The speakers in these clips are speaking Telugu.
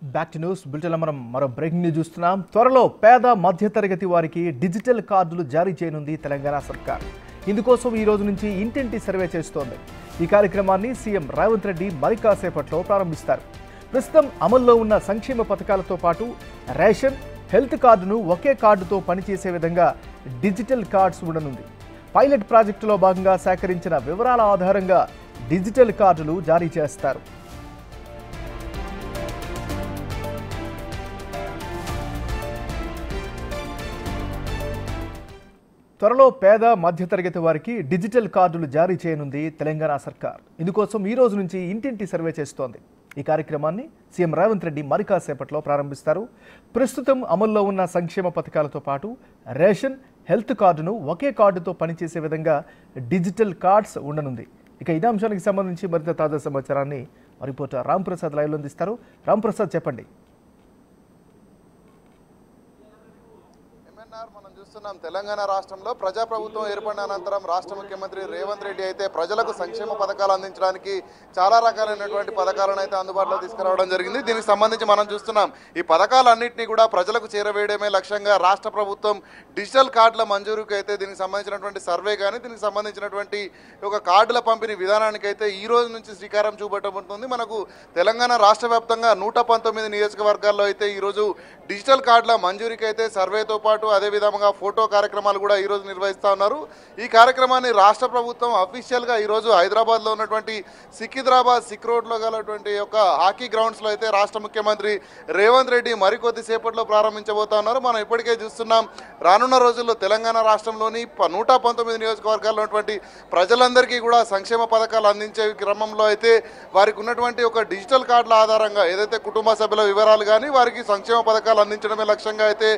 బ్యాక్ టు న్యూస్ బులెటిన్లో మనం మరో బ్రేకింగ్ న్యూస్ చూస్తున్నాం. త్వరలో పేద మధ్యతరగతి వారికి డిజిటల్ కార్డులు జారీ చేయనుంది తెలంగాణ సర్కార్. ఇందుకోసం ఈ రోజు నుంచి ఇంటింటి సర్వే చేస్తోంది. ఈ కార్యక్రమాన్ని సీఎం రేవంత్ రెడ్డి మరి కాసేపట్లో ప్రారంభిస్తారు. ప్రస్తుతం అమల్లో ఉన్న సంక్షేమ పథకాలతో పాటు రేషన్, హెల్త్ కార్డును ఒకే కార్డుతో పనిచేసే విధంగా డిజిటల్ కార్డ్స్ ఉండనుంది. పైలట్ ప్రాజెక్టులో భాగంగా సేకరించిన వివరాల ఆధారంగా డిజిటల్ కార్డులు జారీ చేస్తారు. త్వరలో పేద మధ్యతరగతి వారికి డిజిటల్ కార్డులు జారీ చేయనుంది తెలంగాణ సర్కార్. ఇందుకోసం ఈ రోజు నుంచి ఇంటింటి సర్వే చేస్తోంది. ఈ కార్యక్రమాన్ని సీఎం రేవంత్ రెడ్డి మరి కాసేపట్లో ప్రారంభిస్తారు. ప్రస్తుతం అమల్లో ఉన్న సంక్షేమ పథకాలతో పాటు రేషన్, హెల్త్ కార్డును ఒకే కార్డుతో పనిచేసే విధంగా డిజిటల్ కార్డ్స్ ఉండనుంది. ఇక ఇదే అంశానికి సంబంధించి మరింత తాజా సమాచారాన్ని రిపోర్టర్ రామ్ ప్రసాద్ లైవ్లో అందిస్తారు. రామ్ ప్రసాద్, చెప్పండి. మనం చూస్తున్నాం, తెలంగాణ రాష్ట్రంలో ప్రజాప్రభుత్వం ఏర్పడిన అనంతరం రాష్ట్ర ముఖ్యమంత్రి రేవంత్ రెడ్డి అయితే ప్రజలకు సంక్షేమ పథకాలు అందించడానికి చాలా రకాలైనటువంటి పథకాలను అయితే అందుబాటులో తీసుకురావడం జరిగింది. దీనికి సంబంధించి మనం చూస్తున్నాం, ఈ పథకాలన్నింటినీ కూడా ప్రజలకు చేరవేయడమే లక్ష్యంగా రాష్ట్ర ప్రభుత్వం డిజిటల్ కార్డుల మంజూరుకి అయితే దీనికి సంబంధించినటువంటి సర్వే కానీ దీనికి సంబంధించినటువంటి ఒక కార్డుల పంపిణీ విధానానికి అయితే ఈ రోజు నుంచి శ్రీకారం చూపట్టబడుతుంది. మనకు తెలంగాణ రాష్ట్ర వ్యాప్తంగా 119 నియోజకవర్గాల్లో అయితే ఈరోజు డిజిటల్ కార్డుల మంజూరికి అయితే సర్వేతో పాటు అదేవిధంగా ఫోటో కార్యక్రమాలు కూడా ఈరోజు నిర్వహిస్తూ ఉన్నారు. ఈ కార్యక్రమాన్ని రాష్ట్ర ప్రభుత్వం అఫీషియల్గా ఈరోజు హైదరాబాద్లో ఉన్నటువంటి సికింద్రాబాద్ సిక్ రోడ్లో గలటువంటి యొక్క హాకీ గ్రౌండ్స్లో అయితే రాష్ట్ర ముఖ్యమంత్రి రేవంత్ రెడ్డి మరికొద్ది సేపట్లో ప్రారంభించబోతా ఉన్నారు. మనం ఇప్పటికే చూస్తున్నాం, రానున్న రోజుల్లో తెలంగాణ రాష్ట్రంలోని 119 నియోజకవర్గాల్లో ఉన్నటువంటి ప్రజలందరికీ కూడా సంక్షేమ పథకాలు అందించే క్రమంలో అయితే వారికి ఉన్నటువంటి ఒక డిజిటల్ కార్డుల ఆధారంగా ఏదైతే కుటుంబ సభ్యుల వివరాలు కానీ వారికి సంక్షేమ పథకాలు అందించడమే లక్ష్యంగా అయితే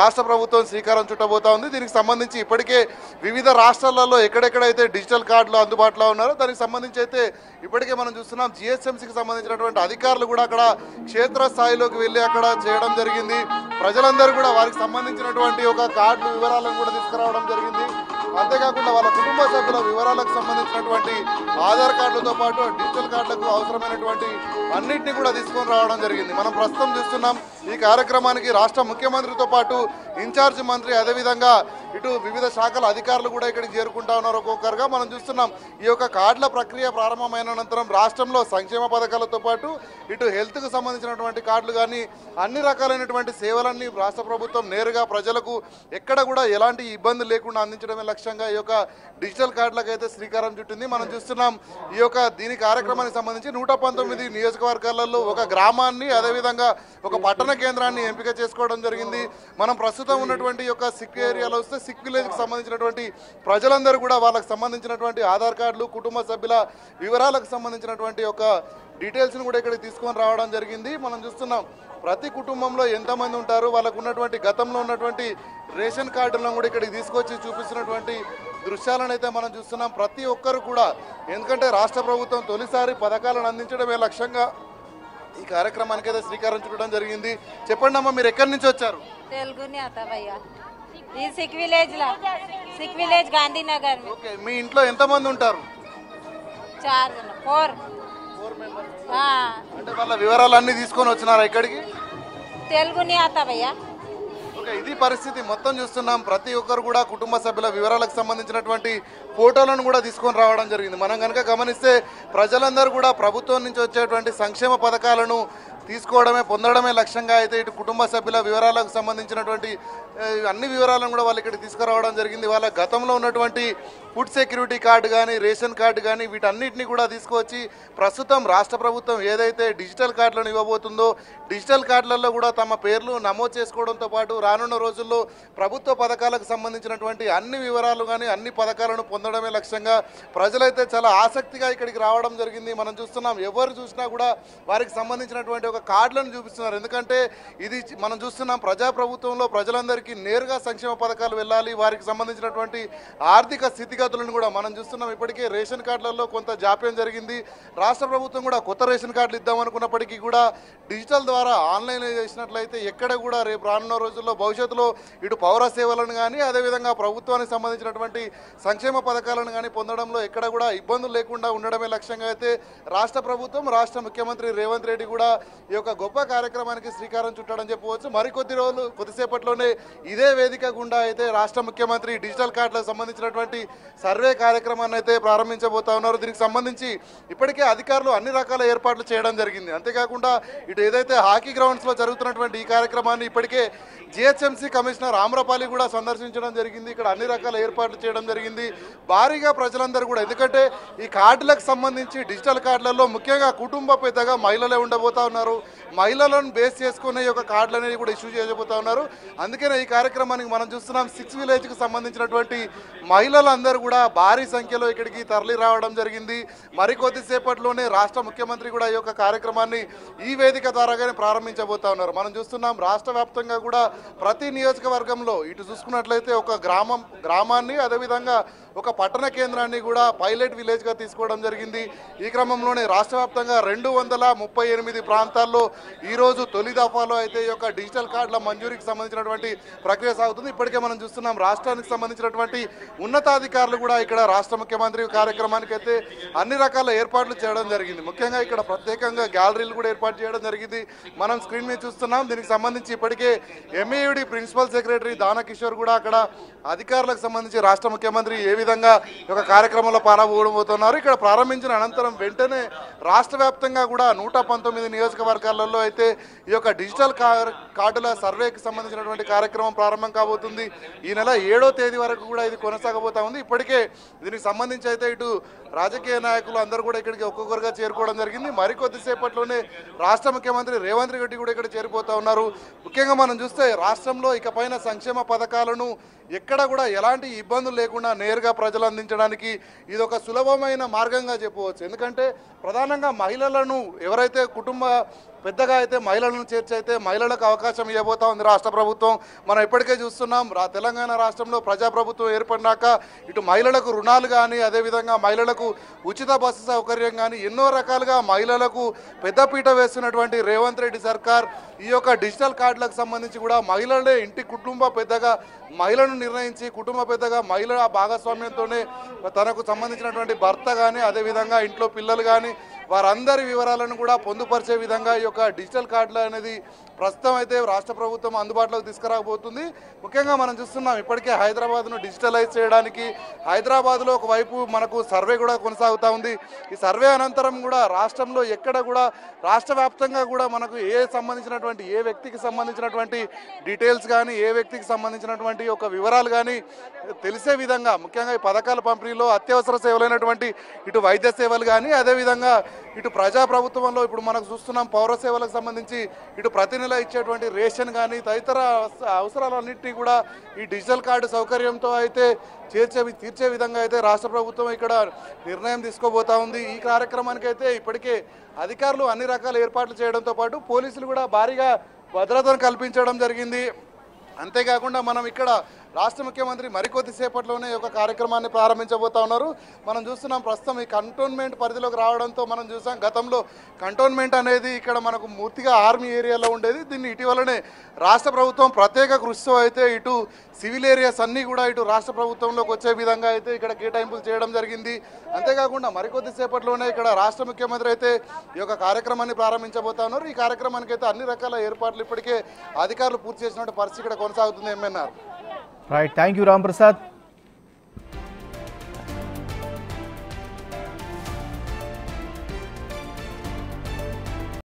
రాష్ట్ర ప్రభుత్వం శ్రీకారం చుట్టబోతా ఉంది. దీనికి సంబంధించి ఇప్పటికే వివిధ రాష్ట్రాలలో ఎక్కడెక్కడైతే డిజిటల్ కార్డులు అందుబాటులో ఉన్నారో దానికి సంబంధించి అయితే ఇప్పటికే మనం చూస్తున్నాం, జిహెచ్ఎంసీకి సంబంధించినటువంటి అధికారులు కూడా అక్కడ క్షేత్రస్థాయిలోకి వెళ్ళి అక్కడ చేయడం జరిగింది. ప్రజలందరూ కూడా వారికి సంబంధించినటువంటి ఒక కార్డు వివరాలను కూడా తీసుకురావడం జరిగింది. అంతేకాకుండా వాళ్ళ కుటుంబ సభ్యుల వివరాలకు సంబంధించినటువంటి ఆధార్ కార్డులతో పాటు డిజిటల్ కార్డులకు అవసరమైనటువంటి అన్నింటినీ కూడా తీసుకొని రావడం జరిగింది. మనం ప్రస్తుతం చూస్తున్నాం, ఈ కార్యక్రమానికి రాష్ట్ర ముఖ్యమంత్రితో పాటు ఇన్ఛార్జ్ మంత్రి అదేవిధంగా ఇటు వివిధ శాఖల అధికారులు కూడా ఇక్కడికి చేరుకుంటా ఉన్నారు. ఒక్కొక్కరుగా మనం చూస్తున్నాం, ఈ యొక్క కార్డుల ప్రక్రియ ప్రారంభమైన అనంతరం రాష్ట్రంలో సంక్షేమ పథకాలతో పాటు ఇటు హెల్త్కు సంబంధించినటువంటి కార్డులు కానీ అన్ని రకాలైనటువంటి సేవలన్నీ రాష్ట్ర ప్రభుత్వం నేరుగా ప్రజలకు ఎక్కడ కూడా ఎలాంటి ఇబ్బంది లేకుండా అందించడమే లక్ష్యంగా ఈ యొక్క డిజిటల్ కార్డులకు అయితే శ్రీకారం చుట్టింది. మనం చూస్తున్నాం, ఈ యొక్క దీని కార్యక్రమానికి సంబంధించి 119 నియోజకవర్గాలలో ఒక గ్రామాన్ని అదేవిధంగా ఒక పట్టణ కేంద్రాన్ని ఎంపిక చేసుకోవడం జరిగింది. మనం ప్రస్తుతం ఉన్నటువంటి యొక్క సిక్ ఏరియాలో వస్తే సిక్ విలేజ్కి సంబంధించినటువంటి ప్రజలందరూ కూడా వాళ్ళకి సంబంధించినటువంటి ఆధార్ కార్డులు, కుటుంబ సభ్యుల వివరాలకు సంబంధించినటువంటి ఒక డీటెయిల్స్ని కూడా ఇక్కడికి తీసుకొని రావడం జరిగింది. మనం చూస్తున్నాం, ప్రతి కుటుంబంలో ఎంతమంది ఉంటారు, వాళ్ళకు ఉన్నటువంటి గతంలో ఉన్నటువంటి రేషన్ కార్డులను కూడా ఇక్కడికి తీసుకొచ్చి చూపిస్తున్నటువంటి దృశ్యాలను అయితే మనం చూస్తున్నాం. ప్రతి ఒక్కరు కూడా, ఎందుకంటే రాష్ట్ర ప్రభుత్వం తొలిసారి పథకాలను అందించడమే లక్ష్యంగా ఈ కార్యక్రమానికి అయితే శ్రీకారం చుట్టడం జరిగింది. చెప్పండి అమ్మా, మీరు ఎక్కడి నుంచి వచ్చారు? తెలుగుని అత్తవయ్య, ఈ సిక్ విలేజ్ గాంధీనగర్. ఓకే, మీ ఇంట్లో ఎంతమంది ఉంటారు? 4 అంటే వాళ్ళ వివరాలన్నీ తీసుకొని వచ్చినారా ఇక్కడికి? తెలుగుని అత్తవయ్య. ఓకే, ఇది పరిస్థితి. మొత్తం చూస్తున్నాం, ప్రతి ఒక్కరు కూడా కుటుంబ సభ్యుల వివరాలకు సంబంధించినటువంటి ఫోటోలను కూడా తీసుకొని రావడం జరిగింది. మనం కనుక గమనిస్తే ప్రజలందరూ కూడా ప్రభుత్వం నుంచి వచ్చేటువంటి సంక్షేమ పథకాలను తీసుకోవడమే, పొందడమే లక్ష్యంగా అయితే ఇటు కుటుంబ సభ్యుల వివరాలకు సంబంధించినటువంటి అన్ని వివరాలను కూడా వాళ్ళు ఇక్కడ తీసుకురావడం జరిగింది. వాళ్ళ గతంలో ఉన్నటువంటి ఫుడ్ సెక్యూరిటీ కార్డు కానీ రేషన్ కార్డు కానీ వీటన్నిటిని కూడా తీసుకువచ్చి ప్రస్తుతం రాష్ట్ర ప్రభుత్వం ఏదైతే డిజిటల్ కార్డులను ఇవ్వబోతుందో డిజిటల్ కార్డులలో కూడా తమ పేర్లు నమోదు చేసుకోవడంతో పాటు రానున్న రోజుల్లో ప్రభుత్వ పథకాలకు సంబంధించినటువంటి అన్ని వివరాలు కానీ అన్ని పథకాలను పొందడమే లక్ష్యంగా ప్రజలైతే చాలా ఆసక్తిగా ఇక్కడికి రావడం జరిగింది. మనం చూస్తున్నాం, ఎవరు చూసినా కూడా వారికి సంబంధించినటువంటి ఒక కార్డులను చూపిస్తున్నారు. ఎందుకంటే ఇది మనం చూస్తున్నాం, ప్రజాప్రభుత్వంలో ప్రజలందరికీ నేరుగా సంక్షేమ పథకాలు వెళ్ళాలి, వారికి సంబంధించినటువంటి ఆర్థిక స్థితిగతులను కూడా మనం చూస్తున్నాం. ఇప్పటికే రేషన్ కార్డులలో కొంత జాప్యం జరిగింది. రాష్ట్ర ప్రభుత్వం కూడా కొత్త రేషన్ కార్డులు ఇద్దామనుకున్నప్పటికీ కూడా డిజిటల్ ద్వారా ఆన్లైన్లో చేసినట్లయితే ఎక్కడ కూడా రేపు రానున్న రోజుల్లో భవిష్యత్తులో ఇటు పౌర సేవలను కానీ అదేవిధంగా ప్రభుత్వానికి సంబంధించినటువంటి సంక్షేమ పథకాలను కానీ పొందడంలో ఎక్కడ కూడా ఇబ్బందులు లేకుండా ఉండడమే లక్ష్యంగా అయితే రాష్ట్ర ప్రభుత్వం, రాష్ట్ర ముఖ్యమంత్రి రేవంత్ రెడ్డి కూడా ఈ యొక్క గొప్ప కార్యక్రమానికి శ్రీకారం చుట్టాడని చెప్పవచ్చు. కొద్దిసేపట్లోనే ఇదే వేదిక గుండా అయితే రాష్ట్ర ముఖ్యమంత్రి డిజిటల్ కార్డులకు సంబంధించినటువంటి సర్వే కార్యక్రమాన్ని అయితే ప్రారంభించబోతా ఉన్నారు. దీనికి సంబంధించి ఇప్పటికే అధికారులు అన్ని రకాల ఏర్పాట్లు చేయడం జరిగింది. అంతేకాకుండా ఇటు ఏదైతే హాకీ గ్రౌండ్స్లో జరుగుతున్నటువంటి ఈ కార్యక్రమాన్ని ఇప్పటికే జిహెచ్ఎంసీ కమిషనర్ ఆమ్రపాలి కూడా సందర్శించడం జరిగింది. ఇక్కడ అన్ని రకాల ఏర్పాట్లు చేయడం జరిగింది. భారీగా ప్రజలందరూ కూడా, ఎందుకంటే ఈ కార్డులకు సంబంధించి డిజిటల్ కార్డులలో ముఖ్యంగా కుటుంబ పెద్దగా మహిళలే ఉండబోతా ఉన్నారు. మహిళలను బేస్ చేసుకునే ఈ యొక్క కార్డులు అనేది కూడా ఇష్యూ చేయబోతా ఉన్నారు. అందుకనే ఈ కార్యక్రమానికి మనం చూస్తున్నాం 6 విలేజ్కి సంబంధించినటువంటి మహిళలందరూ కూడా భారీ సంఖ్యలో ఇక్కడికి తరలి రావడం జరిగింది. మరికొద్దిసేపట్లోనే రాష్ట్ర ముఖ్యమంత్రి కూడా ఈ యొక్క కార్యక్రమాన్ని ఈ వేదిక ద్వారాగానే ప్రారంభించబోతా ఉన్నారు. మనం చూస్తున్నాం రాష్ట్ర వ్యాప్తంగా కూడా ప్రతి నియోజకవర్గంలో ఇటు చూసుకున్నట్లయితే ఒక గ్రామాన్ని అదేవిధంగా ఒక పట్టణ కేంద్రాన్ని కూడా పైలట్ విలేజ్గా తీసుకోవడం జరిగింది. ఈ క్రమంలోనే రాష్ట్ర వ్యాప్తంగా 238 ప్రాంతాల్లో ఈరోజు తొలి దఫాలో అయితే ఈ యొక్క డిజిటల్ కార్డుల మంజూరీకి సంబంధించినటువంటి ప్రక్రియ సాగుతుంది. ఇప్పటికే మనం చూస్తున్నాం రాష్ట్రానికి సంబంధించినటువంటి ఉన్నతాధికారులు కూడా ఇక్కడ రాష్ట్ర ముఖ్యమంత్రి కార్యక్రమానికి అయితే అన్ని రకాల ఏర్పాట్లు చేయడం జరిగింది. ముఖ్యంగా ఇక్కడ ప్రత్యేకంగా గ్యాలరీలు కూడా ఏర్పాటు చేయడం జరిగింది. మనం స్క్రీన్ మీద చూస్తున్నాం. దీనికి సంబంధించి ఇప్పటికే MAUD ప్రిన్సిపల్ సెక్రటరీ దానకిషోర్ కూడా అక్కడ అధికారులకు సంబంధించి రాష్ట్ర ముఖ్యమంత్రి ఏ విధంగా ఒక కార్యక్రమంలో పాల్గొనబోతున్నారు. ఇక్కడ ప్రారంభించిన అనంతరం వెంటనే రాష్ట్ర వ్యాప్తంగా కూడా 119 నియోజకవర్గాలలో అయితే ఈ యొక్క డిజిటల్ కార్డుల సర్వేకి సంబంధించినటువంటి కార్యక్రమం ప్రారంభం కాబోతుంది. ఈ నెల 7వ తేదీ వరకు కూడా ఇది కొనసాగబోతా ఉంది. ఇప్పటికే దీనికి సంబంధించి అయితే ఇటు రాజకీయ నాయకులు అందరూ కూడా ఇక్కడికి ఒక్కొక్కరుగా చేరుకోవడం జరిగింది. మరికొద్దిసేపట్లోనే రాష్ట్ర ముఖ్యమంత్రి రేవంత్ రెడ్డి కూడా ఇక్కడ చేరిపోతా ఉన్నారు. ముఖ్యంగా మనం చూస్తే రాష్ట్రంలో ఇకపైన సంక్షేమ పథకాలను ఎక్కడ కూడా ఎలాంటి ఇబ్బందులు లేకుండా నేరుగా ప్రజలు అందించడానికి ఇది ఒక సులభమైన మార్గంగా చెప్పవచ్చు. ఎందుకంటే ప్రధానంగా మహిళలను ఎవరైతే కుటుంబ పెద్దగా అయితే మహిళలను చేర్చి అయితే మహిళలకు అవకాశం ఇవ్వబోతా ఉంది రాష్ట్ర ప్రభుత్వం. మనం ఇప్పటికే చూస్తున్నాం తెలంగాణ రాష్ట్రంలో ప్రజాప్రభుత్వం ఏర్పడినాక ఇటు మహిళలకు రుణాలు కానీ అదేవిధంగా మహిళలకు ఉచిత బస్సు సౌకర్యం కానీ ఎన్నో రకాలుగా మహిళలకు పెద్దపీట వేస్తున్నటువంటి రేవంత్ రెడ్డి సర్కార్ ఈ యొక్క డిజిటల్ కార్డులకు సంబంధించి కూడా మహిళలే ఇంటి కుటుంబ పెద్దగా మహిళను నిర్ణయించి కుటుంబ పెద్దగా మహిళ భాగస్వామ్యంతోనే తనకు సంబంధించినటువంటి భర్త కానీ అదేవిధంగా ఇంట్లో పిల్లలు కానీ వారందరి వివరాలను కూడా పొందుపరిచే విధంగా ఈ యొక్క డిజిటల్ కార్డులు అనేది ప్రస్తుతం అయితే రాష్ట్ర ప్రభుత్వం అందుబాటులోకి తీసుకురాబోతుంది. ముఖ్యంగా మనం చూస్తున్నాం ఇప్పటికే హైదరాబాద్ను డిజిటలైజ్ చేయడానికి హైదరాబాద్లో ఒకవైపు మనకు సర్వే కూడా కొనసాగుతూ ఉంది. ఈ సర్వే అనంతరం కూడా రాష్ట్రంలో ఎక్కడ కూడా రాష్ట్ర వ్యాప్తంగా కూడా మనకు సంబంధించినటువంటి ఏ వ్యక్తికి సంబంధించినటువంటి డీటెయిల్స్ కానీ ఏ వ్యక్తికి సంబంధించినటువంటి ఒక వివరాలు కానీ తెలిసే విధంగా ముఖ్యంగా ఈ పథకాల పంపిణీలో అత్యవసర సేవలైనటువంటి ఇటు వైద్య సేవలు కానీ అదేవిధంగా ఇటు ప్రజాప్రభుత్వంలో ఇప్పుడు మనకు చూస్తున్నాం పౌర సేవలకు సంబంధించి ఇటు ప్రతి నెల ఇచ్చేటువంటి రేషన్ కానీ తదితర అవసరాలన్నింటినీ కూడా ఈ డిజిటల్ కార్డు సౌకర్యంతో అయితే తీర్చే విధంగా అయితే రాష్ట్ర ప్రభుత్వం ఇక్కడ నిర్ణయం తీసుకోబోతా ఉంది. ఈ కార్యక్రమానికి అయితే ఇప్పటికే అధికారులు అన్ని రకాల ఏర్పాట్లు చేయడంతో పాటు పోలీసులు కూడా భారీగా భద్రతను కల్పించడం జరిగింది. అంతేకాకుండా మనం ఇక్కడ రాష్ట్ర ముఖ్యమంత్రి మరికొద్దిసేపట్లోనే ఒక కార్యక్రమాన్ని ప్రారంభించబోతా ఉన్నారు. మనం చూస్తున్నాం ప్రస్తుతం ఈ కంటోన్మెంట్ పరిధిలోకి రావడంతో మనం చూసాం గతంలో కంటోన్మెంట్ అనేది ఇక్కడ మనకు పూర్తిగా ఆర్మీ ఏరియాలో ఉండేది. దీన్ని ఇటీవలనే రాష్ట్ర ప్రభుత్వం ప్రత్యేక కృషితో అయితే ఇటు సివిల్ ఏరియాస్ అన్నీ కూడా ఇటు రాష్ట్ర ప్రభుత్వంలోకి వచ్చే విధంగా అయితే ఇక్కడ కేటాయింపులు చేయడం జరిగింది. అంతేకాకుండా మరికొద్దిసేపట్లోనే ఇక్కడ రాష్ట్ర ముఖ్యమంత్రి అయితే ఈ యొక్క కార్యక్రమాన్ని ప్రారంభించబోతా ఉన్నారు. ఈ కార్యక్రమానికి అయితే అన్ని రకాల ఏర్పాట్లు ఇప్పటికే అధికారులు పూర్తి చేసినటువంటి పరిస్థితి ఇక్కడ కొనసాగుతుంది. MNR right, thank you Ram Prasad.